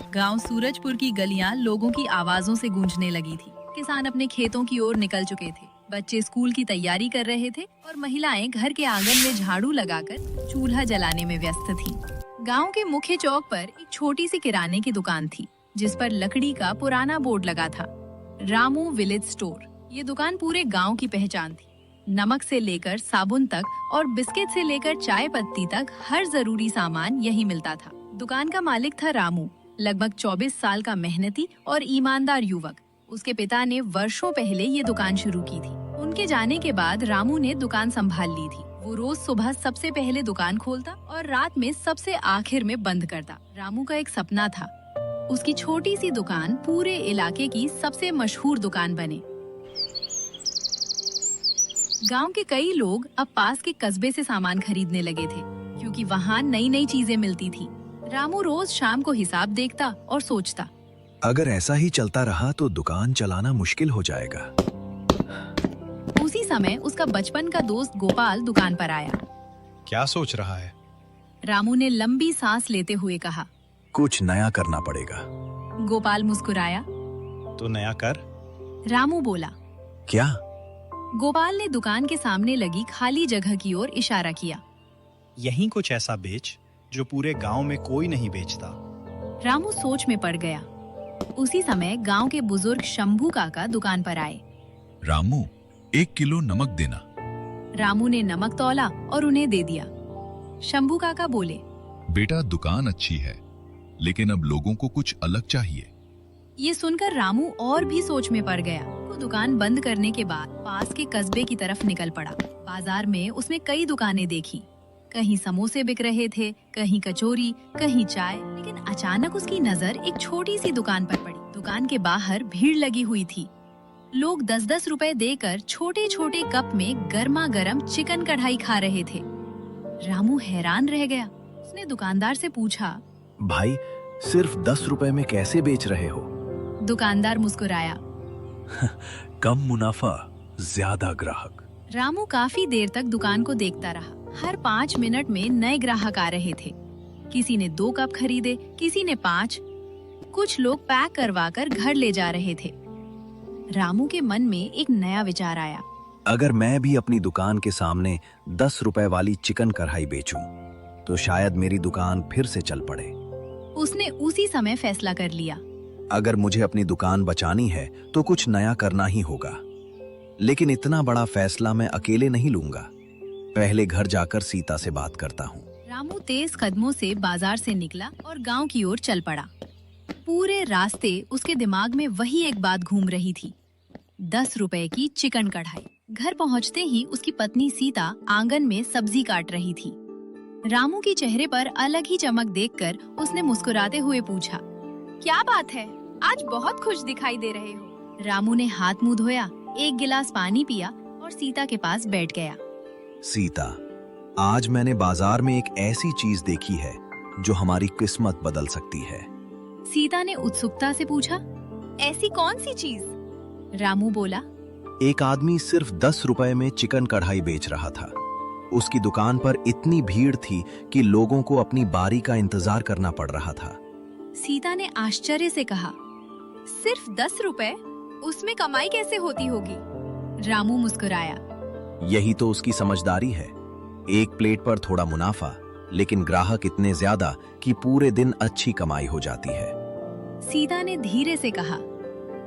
गांव सूरजपुर की गलियां लोगों की आवाजों से गूंजने लगी थी। किसान अपने खेतों की ओर निकल चुके थे, बच्चे स्कूल की तैयारी कर रहे थे और महिलाएं घर के आंगन में झाड़ू लगाकर चूल्हा जलाने में व्यस्त थीं। गांव के मुख्य चौक पर एक छोटी सी किराने की दुकान थी, जिस पर लकड़ी का पुराना बोर्ड लगा था, रामू विलेज स्टोर। ये दुकान पूरे गाँव की पहचान थी। नमक से लेकर साबुन तक और बिस्किट से लेकर चाय पत्ती तक हर जरूरी सामान यही मिलता था। दुकान का मालिक था रामू, लगभग 24 साल का मेहनती और ईमानदार युवक। उसके पिता ने वर्षों पहले ये दुकान शुरू की थी। उनके जाने के बाद रामू ने दुकान संभाल ली थी। वो रोज सुबह सबसे पहले दुकान खोलता और रात में सबसे आखिर में बंद करता। रामू का एक सपना था, उसकी छोटी सी दुकान पूरे इलाके की सबसे मशहूर दुकान बने। गांव के कई लोग अब पास के कस्बे से सामान खरीदने लगे थे, क्योंकि वहाँ नई नई चीजें मिलती थी। रामू रोज शाम को हिसाब देखता और सोचता, अगर ऐसा ही चलता रहा तो दुकान चलाना मुश्किल हो जाएगा। उसी समय उसका बचपन का दोस्त गोपाल दुकान पर आया। क्या सोच रहा है? रामू ने लंबी सांस लेते हुए कहा। कुछ नया करना पड़ेगा। गोपाल मुस्कुराया। तो नया कर। रामू बोला। क्या? गोपाल ने दुकान के सामने लगी खाली जगह की ओर इशारा किया। यहीं कुछ ऐसा बेच जो पूरे गांव में कोई नहीं बेचता। रामू सोच में पड़ गया। उसी समय गांव के बुजुर्ग शंभू काका दुकान पर आए। रामू, 1 किलो नमक देना। रामू ने नमक तौला और उन्हें दे दिया। शंभू काका बोले, बेटा, दुकान अच्छी है, लेकिन अब लोगों को कुछ अलग चाहिए। ये सुनकर रामू और भी सोच में पड़ गया। वो दुकान बंद करने के बाद पास के कस्बे की तरफ निकल पड़ा। बाजार में उसने कई दुकानें देखी। कहीं समोसे बिक रहे थे, कहीं कचौरी, कहीं चाय। लेकिन अचानक उसकी नजर एक छोटी सी दुकान पर पड़ी। दुकान के बाहर भीड़ लगी हुई थी। लोग 10-10 रुपए देकर छोटे छोटे कप में गर्मा गर्म चिकन कढ़ाई खा रहे थे। रामू हैरान रह गया। उसने दुकानदार से पूछा, भाई, सिर्फ 10 रुपए में कैसे बेच रहे हो? दुकानदार मुस्कुराया। कम मुनाफा, ज्यादा ग्राहक। रामू काफी देर तक दुकान को देखता रहा। हर 5 मिनट में नए ग्राहक आ रहे थे। किसी ने 2 कप खरीदे, किसी ने 5। कुछ लोग पैक करवा कर घर ले जा रहे थे। रामू के मन में एक नया विचार आया। अगर मैं भी अपनी दुकान के सामने 10 रुपए वाली चिकन कढ़ाई बेचूं, तो शायद मेरी दुकान फिर से चल पड़े। उसने उसी समय फैसला कर लिया। अगर मुझे अपनी दुकान बचानी है तो कुछ नया करना ही होगा। लेकिन इतना बड़ा फैसला मैं अकेले नहीं लूंगा। पहले घर जाकर सीता से बात करता हूँ। रामू तेज कदमों से बाजार से निकला और गांव की ओर चल पड़ा। पूरे रास्ते उसके दिमाग में वही एक बात घूम रही थी, 10 रुपए की चिकन कढ़ाई। घर पहुंचते ही उसकी पत्नी सीता आंगन में सब्जी काट रही थी। रामू के चेहरे पर अलग ही चमक देखकर उसने मुस्कुराते हुए पूछा, क्या बात है, आज बहुत खुश दिखाई दे रहे हो। रामू ने हाथ मुंह धोया, एक गिलास पानी पिया और सीता के पास बैठ गया। सीता, आज मैंने बाजार में एक ऐसी चीज देखी है जो हमारी किस्मत बदल सकती है। सीता ने उत्सुकता से पूछा, ऐसी कौन सी चीज? रामू बोला, एक आदमी सिर्फ 10 रुपए में चिकन कढ़ाई बेच रहा था। उसकी दुकान पर इतनी भीड़ थी कि लोगों को अपनी बारी का इंतजार करना पड़ रहा था। सीता ने आश्चर्य से कहा, सिर्फ 10 रुपए? उसमें कमाई कैसे होती होगी? रामू मुस्कुराया। यही तो उसकी समझदारी है। एक प्लेट पर थोड़ा मुनाफा, लेकिन ग्राहक इतने ज्यादा कि पूरे दिन अच्छी कमाई हो जाती है। सीता ने धीरे से कहा,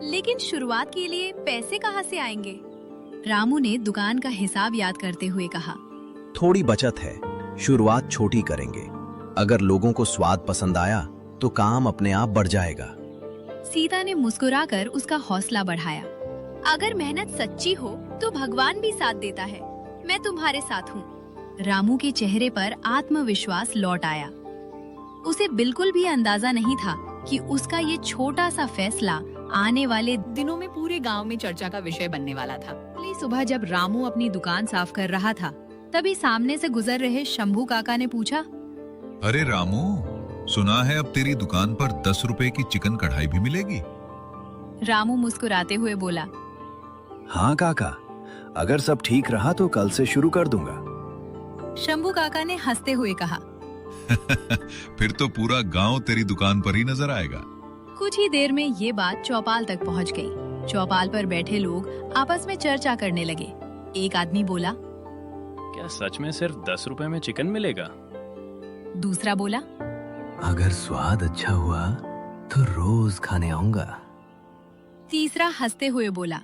लेकिन शुरुआत के लिए पैसे कहाँ से आएंगे? रामू ने दुकान का हिसाब याद करते हुए कहा, थोड़ी बचत है, शुरुआत छोटी करेंगे। अगर लोगों को स्वाद पसंद आया तो काम अपने आप बढ़ जाएगा। सीता ने मुस्कुराकर उसका हौसला बढ़ाया। अगर मेहनत सच्ची हो तो भगवान भी साथ देता है। मैं तुम्हारे साथ हूँ। रामू के चेहरे पर आत्मविश्वास लौट आया। उसे बिल्कुल भी अंदाजा नहीं था कि उसका ये छोटा सा फैसला आने वाले दिनों में पूरे गांव में चर्चा का विषय बनने वाला था। अगली सुबह जब रामू अपनी दुकान साफ कर रहा था, तभी सामने से गुजर रहे शंभू काका ने पूछा, अरे रामू, सुना है अब तेरी दुकान पर 10 रुपए की चिकन कढ़ाई भी मिलेगी? रामू मुस्कुराते हुए बोला, हाँ काका, अगर सब ठीक रहा तो कल से शुरू कर दूंगा। शंभू काका ने हंसते हुए कहा, फिर तो पूरा गांव तेरी दुकान पर ही नजर आएगा। कुछ ही देर में ये बात चौपाल तक पहुंच गई। चौपाल पर बैठे लोग आपस में चर्चा करने लगे। एक आदमी बोला, क्या सच में सिर्फ 10 रुपए में चिकन मिलेगा? दूसरा बोला, अगर स्वाद अच्छा हुआ तो रोज खाने आऊंगा। तीसरा हंसते हुए बोला,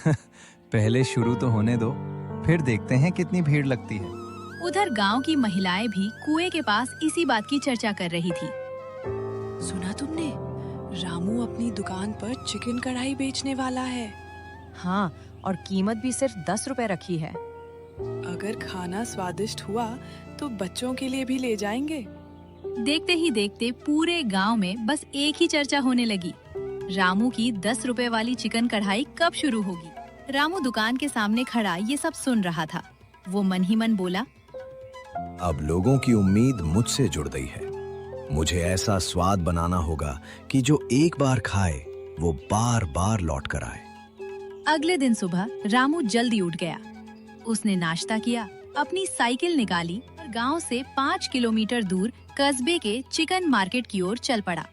पहले शुरू तो होने दो, फिर देखते हैं कितनी भीड़ लगती है। उधर गांव की महिलाएं भी कुएं के पास इसी बात की चर्चा कर रही थी। सुना तुमने? रामू अपनी दुकान पर चिकन कढ़ाई बेचने वाला है। हाँ, और कीमत भी सिर्फ 10 रुपए रखी है। अगर खाना स्वादिष्ट हुआ तो बच्चों के लिए भी ले जाएंगे। देखते ही देखते पूरे गांव में बस एक ही चर्चा होने लगी, रामू की 10 रुपए वाली चिकन कढ़ाई कब शुरू होगी। रामू दुकान के सामने खड़ा ये सब सुन रहा था। वो मन ही मन बोला, अब लोगों की उम्मीद मुझसे जुड़ गई है। मुझे ऐसा स्वाद बनाना होगा कि जो एक बार खाए वो बार बार लौट कर आए। अगले दिन सुबह रामू जल्दी उठ गया। उसने नाश्ता किया, अपनी साइकिल निकाली और गांव से 5 किलोमीटर दूर कस्बे के चिकन मार्केट की ओर चल पड़ा।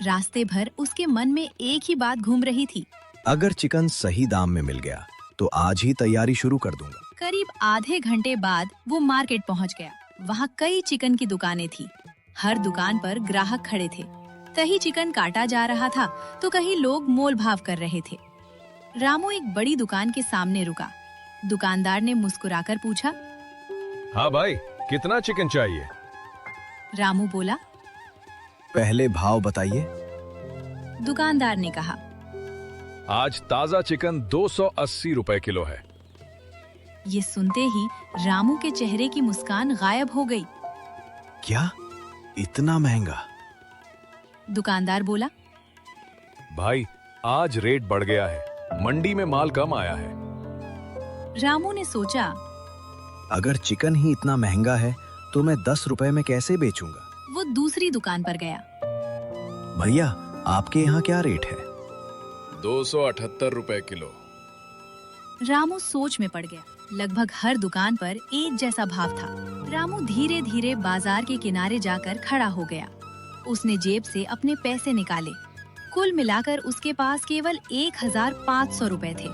रास्ते भर उसके मन में एक ही बात घूम रही थी, अगर चिकन सही दाम में मिल गया तो आज ही तैयारी शुरू कर दूंगा। करीब आधे घंटे बाद वो मार्केट पहुंच गया। वहाँ कई चिकन की दुकानें थी। हर दुकान पर ग्राहक खड़े थे। कहीं चिकन काटा जा रहा था तो कहीं लोग मोल भाव कर रहे थे। रामू एक बड़ी दुकान के सामने रुका। दुकानदार ने मुस्कुराकर पूछा, हाँ भाई, कितना चिकन चाहिए? रामू बोला, पहले भाव बताइए। दुकानदार ने कहा, आज ताजा चिकन 280 रुपए किलो है। ये सुनते ही रामू के चेहरे की मुस्कान गायब हो गई। क्या इतना महंगा? दुकानदार बोला, भाई आज रेट बढ़ गया है, मंडी में माल कम आया है। रामू ने सोचा, अगर चिकन ही इतना महंगा है तो मैं 10 रुपए में कैसे बेचूंगा। वो दूसरी दुकान पर गया। भैया, आपके यहाँ क्या रेट है? 278 रुपए किलो। रामू सोच में पड़ गया। लगभग हर दुकान पर एक जैसा भाव था। रामू धीरे धीरे बाजार के किनारे जाकर खड़ा हो गया। उसने जेब से अपने पैसे निकाले। कुल मिलाकर उसके पास केवल 1500 रुपए थे।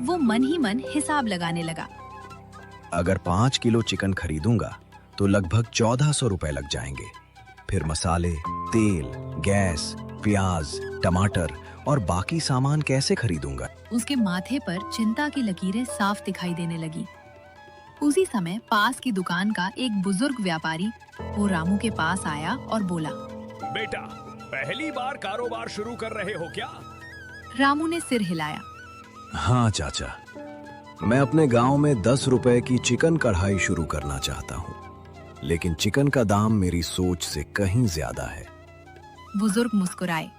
वो मन ही मन हिसाब लगाने लगा। अगर 5 किलो चिकन खरीदूंगा तो लगभग 1400 रुपए लग जाएंगे। फिर मसाले, तेल, गैस, प्याज, टमाटर और बाकी सामान कैसे खरीदूंगा? उसके माथे पर चिंता की लकीरें साफ दिखाई देने लगी। उसी समय पास की दुकान का एक बुजुर्ग व्यापारी वो रामू के पास आया और बोला, बेटा, पहली बार कारोबार शुरू कर रहे हो क्या? रामू ने सिर हिलाया। हाँ चाचा, मैं अपने गांव में 10 रुपए की चिकन कढ़ाई शुरू करना चाहता हूँ, लेकिन चिकन का दाम मेरी सोच से कहीं ज्यादा है। बुजुर्ग मुस्कुराए।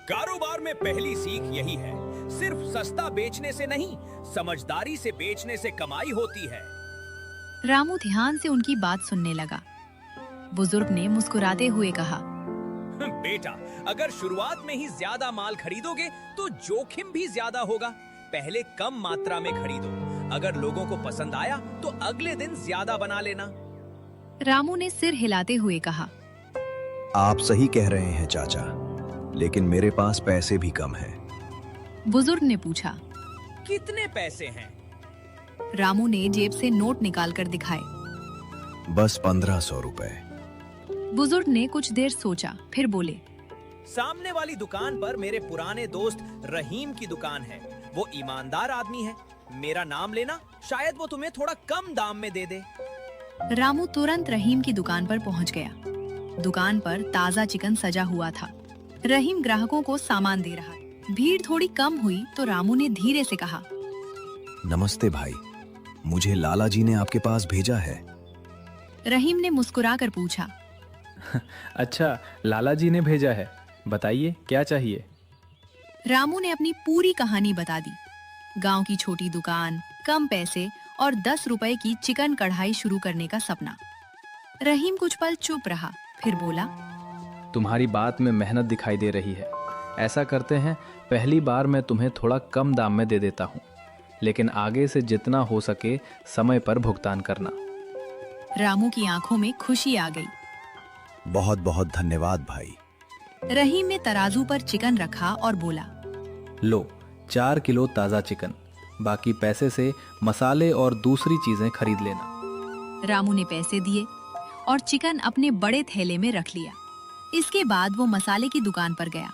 कारोबार में पहली सीख यही है, सिर्फ सस्ता बेचने से नहीं, समझदारी से बेचने से कमाई होती है। रामू ध्यान से उनकी बात सुनने लगा। बुजुर्ग ने मुस्कुराते हुए कहा, बेटा, अगर शुरुआत में ही ज्यादा माल खरीदोगे तो जोखिम भी ज्यादा होगा। पहले कम मात्रा में खरीदो, अगर लोगों को पसंद आया तो अगले दिन ज्यादा बना लेना। रामू ने सिर हिलाते हुए कहा, आप सही कह रहे हैं चाचा, लेकिन मेरे पास पैसे भी कम हैं। बुजुर्ग ने पूछा, कितने पैसे हैं? रामू ने जेब से नोट निकालकर दिखाए। बस 1500 रुपए। बुजुर्ग ने कुछ देर सोचा, फिर बोले, सामने वाली दुकान पर मेरे पुराने दोस्त रहीम की दुकान है। वो ईमानदार आदमी है, मेरा नाम लेना, शायद वो तुम्हें थोड़ा कम दाम में दे दे। रामू तुरंत रहीम की दुकान पर पहुंच गया। दुकान पर ताजा चिकन सजा हुआ था। रहीम ग्राहकों को सामान दे रहा। भीड़ थोड़ी कम हुई तो रामू ने धीरे से कहा, नमस्ते भाई, मुझे लाला जी ने आपके पास भेजा है। रहीम ने मुस्कुराकर पूछा, अच्छा, लाला जी ने भेजा है, बताइए क्या चाहिए? रामू ने अपनी पूरी कहानी बता दी। गांव की छोटी दुकान, कम पैसे और 10 रुपए की चिकन कढ़ाई शुरू करने का सपना। रहीम कुछ पल चुप रहा, फिर बोला, तुम्हारी बात में मेहनत दिखाई दे रही है। ऐसा करते हैं, पहली बार मैं तुम्हें थोड़ा कम दाम में दे देता हूँ, लेकिन आगे से जितना हो सके समय पर भुगतान करना। रामू की आंखों में खुशी आ गई। बहुत बहुत धन्यवाद भाई। रहीम ने तराजू पर चिकन रखा और बोला, लो 4 किलो ताज़ा चिकन, बाकी पैसे से मसाले और दूसरी चीज़ें खरीद लेना। रामू ने पैसे दिए और चिकन अपने बड़े थैले में रख लिया। इसके बाद वो मसाले की दुकान पर गया।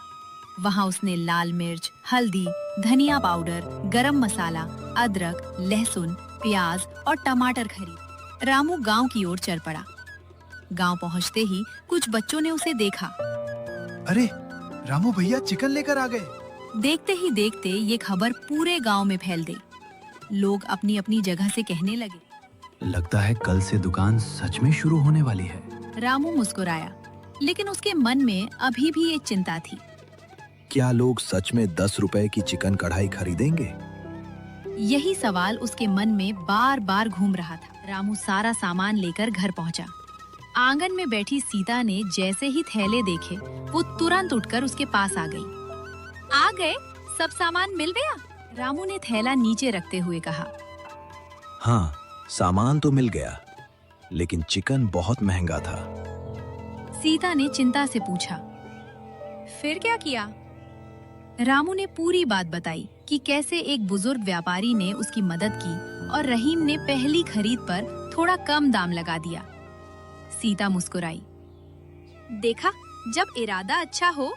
वहाँ उसने लाल मिर्च, हल्दी, धनिया पाउडर, गरम मसाला, अदरक, लहसुन, प्याज और टमाटर खरीद रामू गांव की ओर चल पड़ा। गांव पहुँचते ही कुछ बच्चों ने उसे देखा। अरे रामू भैया चिकन लेकर आ गए। देखते ही देखते ये खबर पूरे गांव में फैल गई। लोग अपनी अपनी जगह से कहने लगे, लगता है कल से दुकान सच में शुरू होने वाली है। रामू मुस्कुराया, लेकिन उसके मन में अभी भी एक चिंता थी। क्या लोग सच में 10 रुपए की चिकन कढ़ाई खरीदेंगे? यही सवाल उसके मन में बार बार घूम रहा था। रामू सारा सामान लेकर घर पहुंचा। आंगन में बैठी सीता ने जैसे ही थैले देखे, वो तुरंत उठकर उसके पास आ गई। आ गए, सब सामान मिल गया? रामू ने थैला नीचे रखते हुए कहा। हाँ, सामान तो मिल गया, लेकिन चिकन बहुत महंगा था। सीता ने चिंता से पूछा, फिर क्या किया? रामू ने पूरी बात बताई कि कैसे एक बुजुर्ग व्यापारी ने उसकी मदद की और रहीम ने पहली खरीद पर थोड़ा कम दाम लगा दिया। सीता मुस्कुराई, देखा, जब इरादा अच्छा हो